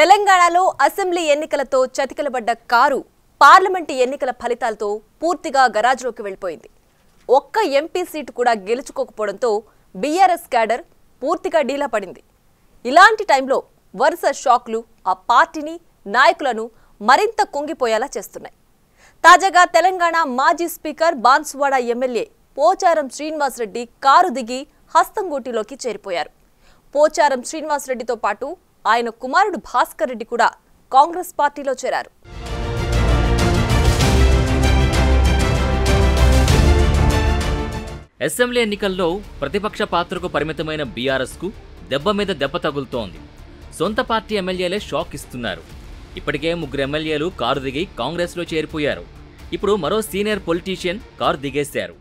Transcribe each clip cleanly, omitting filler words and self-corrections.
తెలంగాణలో అసెంబ్లీ ఎన్నికలతో చతికిలబడ్డ car parliament ఎన్నికల ఫలితాలతో పూర్తిగా గరాజ్లోకి వెళ్ళిపోయింది. ఒక్క ఎంపీ సీటు కూడా గెలుచుకోకపోవడంతో బీఆర్ఎస్ క్యాడర్ పూర్తిగా డీలా పడింది. ఇలాంటి టైంలో వరుస షాక్లు ఆ పార్టీని నాయకులను మరింత కుంగిపోయేలా చేస్తున్నాయి. తాజాగా తెలంగాణ మాజీ speaker Banswada MLA Pocharam Srinivasa Reddy car దిగి హస్తంగూటిలోకి చేరిపోయారు. పోచారం శ్రీనివాసరెడ్డితో పాటు ఆయన కుమారుడు భాస్కర్ రెడ్డి కూడా కాంగ్రెస్ పార్టీలో చేరారు. అసెంబ్లీ ఎన్నికల్లో ప్రతిపక్ష పాత్రకు పరిమితమైన బీఆర్ఎస్కు దెబ్బ మీద దెబ్బ తగులుతోంది. సొంత పార్టీ ఎమ్మెల్యేలే షాక్ ఇస్తున్నారు. ఇప్పటికే 3 ఎమ్మెల్యేలు కారు దిగి కాంగ్రెస్లో చేరిపోయారు. ఇప్పుడు మరో సీనియర్ పొలిటీషియన్ కారు దిగేశారు.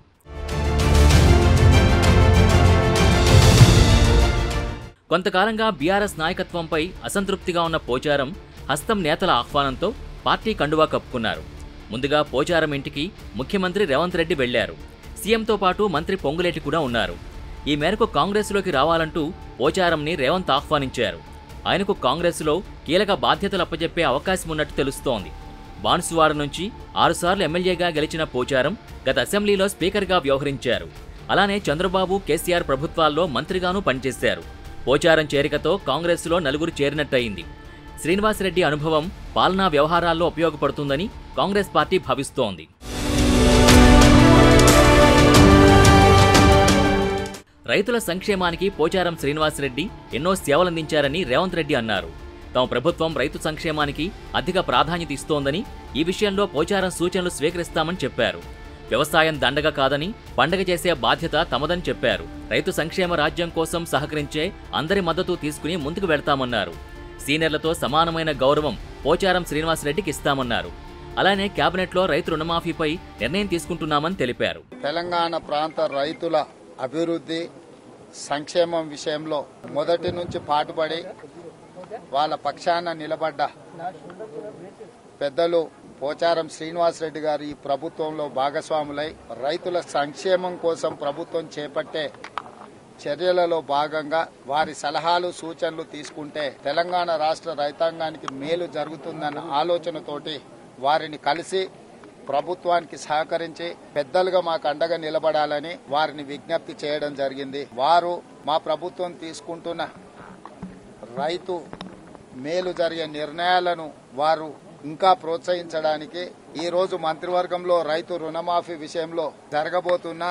కొంతకాలంగా బీఆర్ఎస్ నాయకత్వంపై అసంతృప్తిగా ఉన్న పోచారం హస్తం నేతల ఆహ్వానంతో పార్టీ కండువా కప్పుకున్నారు. ముందుగా పోచారం ఇంటికి ముఖ్యమంత్రి రేవంత్ రెడ్డి వెళ్లారు. సీఎంతో పాటు మంత్రి పొంగులేటి కూడా ఉన్నారు. ఈ మేరకు కాంగ్రెస్లోకి రావాలంటూ పోచారంని రేవంత్ ఆహ్వానించారు. ఆయనకు కాంగ్రెస్లో కీలక బాధ్యతలు అప్పజెప్పే అవకాశం ఉన్నట్టు తెలుస్తోంది. బాన్సువాడ నుంచి 6 సార్లు ఎమ్మెల్యేగా గెలిచిన పోచారం గత అసెంబ్లీలో స్పీకర్గా వ్యవహరించారు. అలానే చంద్రబాబు, కేసీఆర్ ప్రభుత్వాల్లో మంత్రిగానూ పనిచేశారు. పోచారం చేరికతో కాంగ్రెస్లో 4 చేరినట్టయింది. శ్రీనివాసరెడ్డి అనుభవం పాలనా వ్యవహారాల్లో ఉపయోగపడుతుందని కాంగ్రెస్ పార్టీ భావిస్తోంది. రైతుల సంక్షేమానికి పోచారం శ్రీనివాసరెడ్డి ఎన్నో సేవలందించారని రేవంత్ రెడ్డి అన్నారు. తమ ప్రభుత్వం రైతు సంక్షేమానికి అధిక ప్రాధాన్యత ఇస్తోందని, ఈ విషయంలో పోచారం సూచనలు స్వీకరిస్తామని చెప్పారు. వ్యవసాయం దండగ కాదని, పండగ చేసే బాధ్యత తమదని చెప్పారు. రైతు సంక్షేమ రాజ్యం కోసం సహకరించే అందరి మద్దతు తీసుకుని ముందుకు వెళ్తామన్నారు. సీనియర్లతో సమానమైన గౌరవం పోచారం శ్రీనివాసరెడ్డికి ఇస్తామన్నారు. అలానే కేబినెట్లో రైతు రుణమాఫీపై నిర్ణయం తీసుకుంటున్నామని తెలిపారు. తెలంగాణ ప్రాంత రైతుల అభివృద్ధి సంక్షేమం విషయంలో మొదటి నుంచి పాటుపడి వాళ్ళ పక్షాన నిలబడ్డ పెద్దలు పోచారం శ్రీనివాసరెడ్డి గారు ఈ ప్రభుత్వంలో భాగస్వాములై రైతుల సంక్షేమం కోసం ప్రభుత్వం చేపట్టే చర్యలలో భాగంగా వారి సలహాలు సూచనలు తీసుకుంటే తెలంగాణ రాష్ట్ర రైతాంగానికి మేలు జరుగుతుందన్న ఆలోచనతోటి వారిని కలిసి ప్రభుత్వానికి సహకరించి పెద్దలుగా మాకు అండగా నిలబడాలని వారిని విజ్ఞప్తి చేయడం జరిగింది. వారు మా ప్రభుత్వం తీసుకుంటున్న రైతు మేలు జరిగే నిర్ణయాలను వారు ఇంకా ప్రోత్సహించడానికి ఈ రోజు మంత్రివర్గంలో రైతు రుణమాఫీ విషయంలో జరగబోతున్న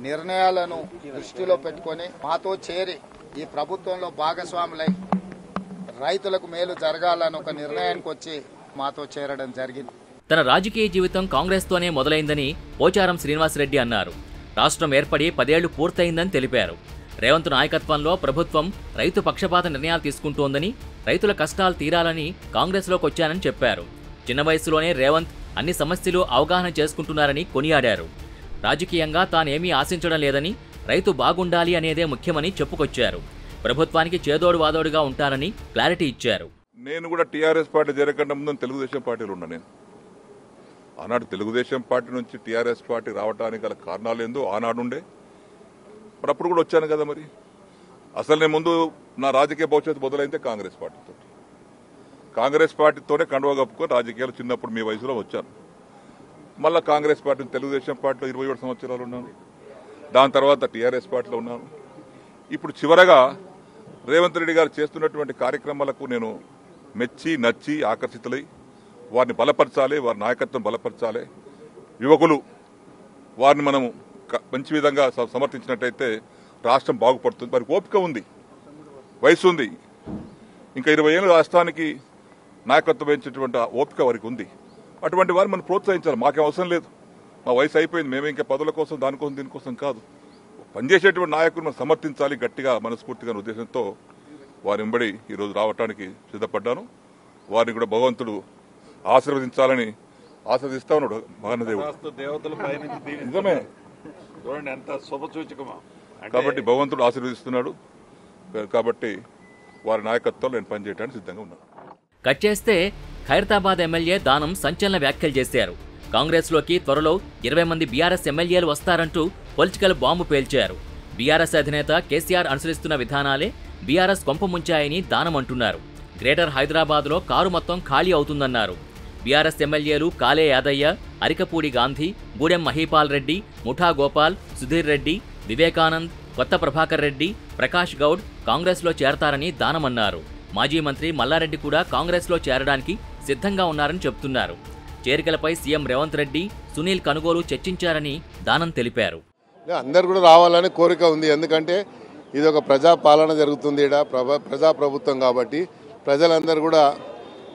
నిర్ణయాలను దృష్టిలో పెట్టుకుని మాతో చేరి ఈ ప్రభుత్వంలో భాగస్వాములై రైతులకు మేలు జరగాలని ఒక నిర్ణయానికి వచ్చి మాతో చేరడం జరిగింది. తన రాజకీయ జీవితం కాంగ్రెస్తోనే మొదలైందని పోచారం శ్రీనివాసరెడ్డి అన్నారు. రాష్ట్రం ఏర్పడి 10 ఏళ్లు పూర్తయిందని తెలిపారు. రేవంత్ నాయకత్వంలో ప్రభుత్వం రైతు పక్షపాత నిర్ణయాలు తీసుకుంటోందని, రైతుల కష్టాలు తీరాలని కాంగ్రెస్లోకి వచ్చానని చెప్పారు. చిన్న వయసులోనే రేవంత్ అన్ని సమస్యలు అవగాహన చేసుకుంటున్నారని కొనియాడారు. రాజకీయంగా తానేమీ ఆశించడం లేదని, రైతు బాగుండాలి అనేదే ముఖ్యమని చెప్పుకొచ్చారు. ప్రభుత్వానికి చేదోడు వాదోడుగా ఉంటానని క్లారిటీ ఇచ్చారు. నేను కూడా టీఆర్ఎస్ పార్టీ జరగకుండా ముందు తెలుగుదేశం పార్టీలో ఉన్నా. నేను ఆనాడు తెలుగుదేశం పార్టీ నుంచి టీఆర్ఎస్ పార్టీ రావడానికి గల కారణాలు ఏందో ఆనాడుండే, మరి అప్పుడు కూడా వచ్చాను కదా. మరి అసలు నేను ముందు నా రాజకీయ భవిష్యత్తు మొదలైతే కాంగ్రెస్ పార్టీతోనే కండువా కప్పుకొని రాజకీయాలు చిన్నప్పుడు మీ వయసులో వచ్చాను. మళ్ళీ కాంగ్రెస్ పార్టీ తెలుగుదేశం పార్టీలో 27 సంవత్సరాలు ఉన్నాను. దాని తర్వాత టీఆర్ఎస్ పార్టీలో ఉన్నాను. ఇప్పుడు చివరగా రేవంత్ రెడ్డి గారు చేస్తున్నటువంటి కార్యక్రమాలకు నేను మెచ్చి నచ్చి ఆకర్షితులై వారిని బలపరచాలి, వారి నాయకత్వం బలపరచాలి. యువకులు వారిని మనము మంచి విధంగా సమర్థించినట్టయితే రాష్ట్రం బాగుపడుతుంది. వారికి ఓపిక ఉంది, వయసు ఉంది. ఇంకా 20 ఏళ్ళు రాష్ట్రానికి నాయకత్వం వహించేటువంటి ఓపిక వారికి ఉంది. అటువంటి వారిని మనం ప్రోత్సహించాలి. మాకేం అవసరం లేదు, మా వయసు అయిపోయింది, మేమే ఇంకా పదవుల కోసం దానికోసం దీనికోసం కాదు. పనిచేసేటువంటి నాయకులు మనం సమర్థించాలి గట్టిగా మనస్ఫూర్తిగా ఉద్దేశంతో వారి వెంబడి ఈరోజు రావడానికి సిద్ధపడ్డాను. వారిని కూడా భగవంతుడు ఆశీర్వదించాలని ఆశీర్వదిస్తా ఉన్నాడు మహానదేవుడు. నిజమే కాబట్టి భగవంతుడు ఆశీర్వదిస్తున్నాడు. కాబట్టి వారి నాయకత్వంలో నేను పనిచేయడానికి సిద్ధంగా ఉన్నాను. కట్ చేస్తే ఖైరతాబాద్ ఎమ్మెల్యే దానం సంచలన వ్యాఖ్యలు చేశారు. కాంగ్రెస్లోకి త్వరలో 20 మంది బీఆర్ఎస్ ఎమ్మెల్యేలు వస్తారంటూ పొలిటికల్ బాంబు పేల్చారు. బీఆర్ఎస్ అధినేత కేసీఆర్ అనుసరిస్తున్న విధానాలే బీఆర్ఎస్ కొంపముంచాయని దానం అంటున్నారు. గ్రేటర్ హైదరాబాద్లో కారు మొత్తం ఖాళీ అవుతుందన్నారు. బీఆర్ఎస్ ఎమ్మెల్యేలు కాలే యాదయ్య, అరికపూడి గాంధీ, గూడెం మహీపాల్ రెడ్డి, ముఠా గోపాల్, సుధీర్ రెడ్డి, వివేకానంద్, కొత్త ప్రభాకర్ రెడ్డి, ప్రకాష్ గౌడ్ కాంగ్రెస్లో చేరతారని దానమన్నారు. మాజీ మంత్రి మల్లారెడ్డి కూడా కాంగ్రెస్లో చేరడానికి సిద్ధంగా ఉన్నారని చెబుతున్నారు. చేరికలపై సీఎం రేవంత్ రెడ్డి, సునీల్ కనుగోలు చర్చించారని దానం తెలిపారు. అందరు కూడా రావాలని కోరిక ఉంది. ఎందుకంటే ఇది ఒక ప్రజాపాలన జరుగుతుంది, ప్రజాప్రభుత్వం కాబట్టి ప్రజలందరూ కూడా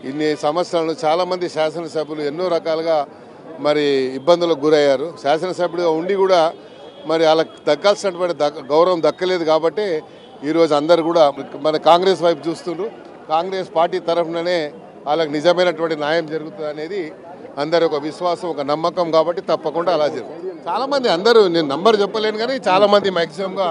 ఇన్ని సంవత్సరాలు చాలామంది శాసనసభ్యులు ఎన్నో రకాలుగా మరి ఇబ్బందులకు గురయ్యారు. శాసనసభ్యుడిగా ఉండి కూడా మరి వాళ్ళకి దక్కాల్సినటువంటి గౌరవం దక్కలేదు. కాబట్టి ఈరోజు అందరు కూడా మన కాంగ్రెస్ వైపు చూస్తుండ్రు. కాంగ్రెస్ పార్టీ తరఫుననే వాళ్ళకి నిజమైనటువంటి న్యాయం జరుగుతుంది అనేది అందరి ఒక విశ్వాసం, ఒక నమ్మకం. కాబట్టి తప్పకుండా అలా జరుగుతుంది. చాలామంది అందరూ, నేను నంబర్ చెప్పలేను కానీ చాలామంది మ్యాక్సిమంగా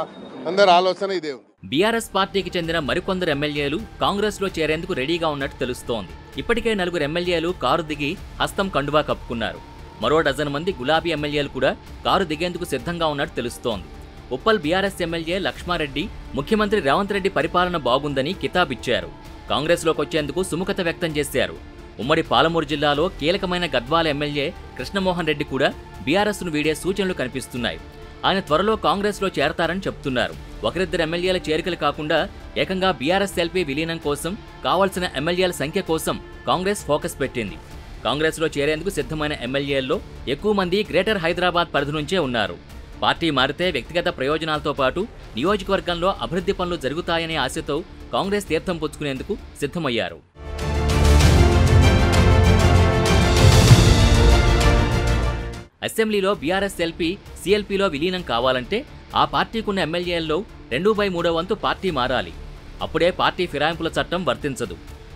అందరి ఆలోచన ఇదే ఉంది. బీఆర్ఎస్ పార్టీకి చెందిన మరికొందరు ఎమ్మెల్యేలు కాంగ్రెస్లో చేరేందుకు రెడీగా ఉన్నట్టు తెలుస్తోంది. ఇప్పటికే 4 ఎమ్మెల్యేలు కారు దిగి హస్తం కండువా కప్పుకున్నారు. మరో డజన్ మంది గులాబీ ఎమ్మెల్యేలు కూడా కారు దిగేందుకు సిద్ధంగా ఉన్నట్టు తెలుస్తోంది. ఉప్పల్ బీఆర్ఎస్ ఎమ్మెల్యే లక్ష్మారెడ్డి ముఖ్యమంత్రి రేవంత్ రెడ్డి పరిపాలన బాగుందని కితాబిచ్చారు. కాంగ్రెస్లోకి వచ్చేందుకు సుముఖత వ్యక్తం చేశారు. ఉమ్మడి పాలమూరు జిల్లాలో కీలకమైన గద్వాల ఎమ్మెల్యే కృష్ణమోహన్ రెడ్డి కూడా బీఆర్ఎస్ను వీడే సూచనలు కనిపిస్తున్నాయి. ఆయన త్వరలో కాంగ్రెస్లో చేరతారని చెప్తున్నారు. ఒకరిద్దరు ఎమ్మెల్యేల చేరికలు కాకుండా ఏకంగా బీఆర్ఎస్ ఎల్పీ విలీనం కోసం కావాల్సిన ఎమ్మెల్యేల సంఖ్య కోసం కాంగ్రెస్ ఫోకస్ పెట్టింది. కాంగ్రెస్లో చేరేందుకు సిద్ధమైన ఎమ్మెల్యేల్లో ఎక్కువ మంది గ్రేటర్ హైదరాబాద్ పరిధి నుంచే ఉన్నారు. పార్టీ మారితే వ్యక్తిగత ప్రయోజనాలతో పాటు నియోజకవర్గంలో అభివృద్ధి పనులు జరుగుతాయనే ఆశతో కాంగ్రెస్ తీర్థం పుచ్చుకునేందుకు సిద్ధమయ్యారు. అసెంబ్లీలో బీఆర్ఎస్ ఎల్పీ సీఎల్పీలో విలీనం కావాలంటే ఆ పార్టీకున్న ఎమ్మెల్యేల్లో 2/3 వంతు పార్టీ మారాలి. అప్పుడే పార్టీ ఫిరాయింపుల చట్టం వర్తించదు.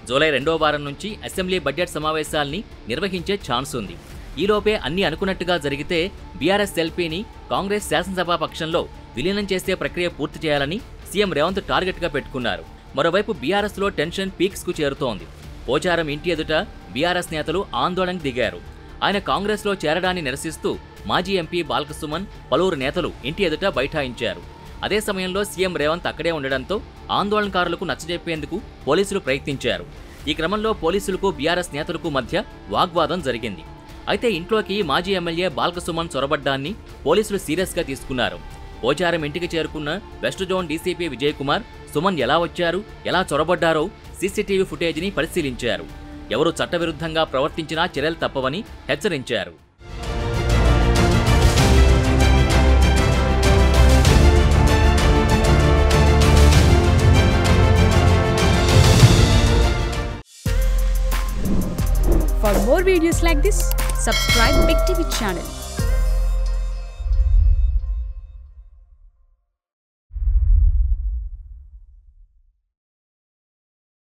జూలై 2వ వారం నుంచి అసెంబ్లీ బడ్జెట్ సమావేశాల్ని నిర్వహించే ఛాన్స్ ఉంది. ఈలోపే అన్ని అనుకున్నట్టుగా జరిగితే బీఆర్ఎస్ ఎల్పీని కాంగ్రెస్ శాసనసభా పక్షంలో విలీనం చేసే ప్రక్రియ పూర్తి చేయాలని సీఎం రేవంత్ టార్గెట్గా పెట్టుకున్నారు. మరోవైపు బీఆర్ఎస్లో టెన్షన్ పీక్స్కు చేరుతోంది. పోచారం ఇంటి ఎదుట బీఆర్ఎస్ నేతలు ఆందోళనకు దిగారు. ఆయన కాంగ్రెస్లో చేరడాన్ని నిరసిస్తూ మాజీ ఎంపీ బాల్కసుమన్, పలువురు నేతలు ఇంటి ఎదుట బైఠాయించారు. అదే సమయంలో సీఎం రేవంత్ అక్కడే ఉండడంతో ఆందోళనకారులకు నచ్చజెప్పేందుకు పోలీసులు ప్రయత్నించారు. ఈ క్రమంలో పోలీసులకు బీఆర్ఎస్ నేతలకు మధ్య వాగ్వాదం జరిగింది. అయితే ఇంట్లోకి మాజీ ఎమ్మెల్యే బాల్కసుమన్ చొరబడ్డాన్ని పోలీసులు సీరియస్గా తీసుకున్నారు. పోచారం ఇంటికి చేరుకున్న west zone DCP Vijay Kumar, Suman ఎలా వచ్చారు, ఎలా చొరబడ్డారో సీసీటీవీ ఫుటేజ్ని పరిశీలించారు. ఎవరు చట్టవిరుద్ధంగా ప్రవర్తించినా చర్యలు తప్పవని హెచ్చరించారు. For more videos like this, subscribe Big TV channel.